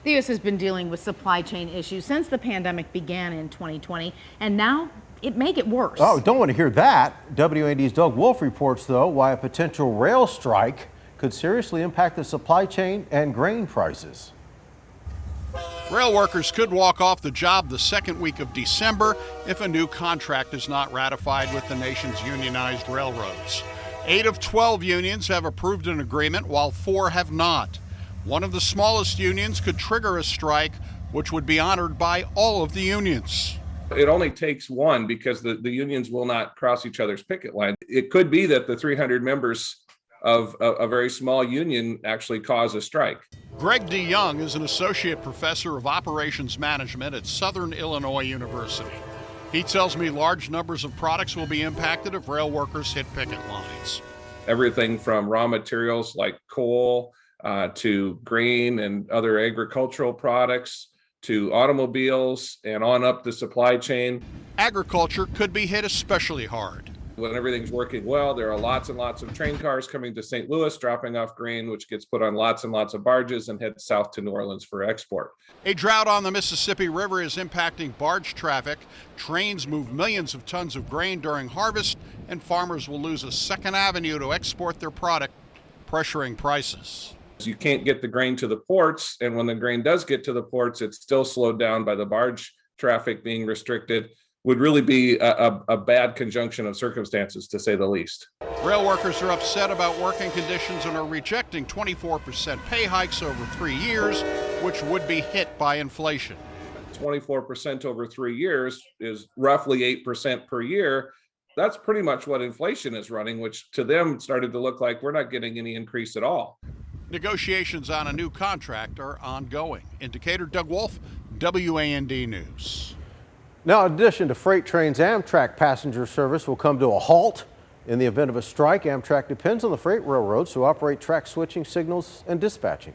The U.S. has been dealing with supply chain issues since the pandemic began in 2020, and now it may get worse. Oh, don't want to hear that. WAND's Doug Wolfe reports, though, why a potential rail strike could seriously impact the supply chain and grain prices. Rail workers could walk off the job the second week of December if a new contract is not ratified with the nation's unionized railroads. 8 of 12 unions have approved an agreement, while 4 have not. One of the smallest unions could trigger a strike, which would be honored by all of the unions. It only takes one, because the unions will not cross each other's picket line. It could be that the 300 members of a very small union actually cause a strike. Greg DeYoung is an associate professor of operations management at Southern Illinois University. He tells me large numbers of products will be impacted if rail workers hit picket lines. Everything from raw materials like coal to grain and other agricultural products to automobiles and on up the supply chain. Agriculture could be hit especially hard. When everything's working well, there are lots and lots of train cars coming to St. Louis, dropping off grain, which gets put on lots and lots of barges and heads south to New Orleans for export. A drought on the Mississippi River is impacting barge traffic. Trains move millions of tons of grain during harvest, and farmers will lose a second avenue to export their product, pressuring prices. You can't get the grain to the ports, and when the grain does get to the ports, it's still slowed down by the barge traffic being restricted. Would really be a bad conjunction of circumstances, to say the least. Rail workers are upset about working conditions and are rejecting 24% pay hikes over 3 years, which would be hit by inflation. 24% over 3 years is roughly 8% per year. That's pretty much what inflation is running, which to them started to look like we're not getting any increase at all. Negotiations on a new contract are ongoing. Indicator Doug Wolfe, WAND News. Now, in addition to freight trains, Amtrak passenger service will come to a halt in the event of a strike. Amtrak depends on the freight railroads to operate track switching signals and dispatching.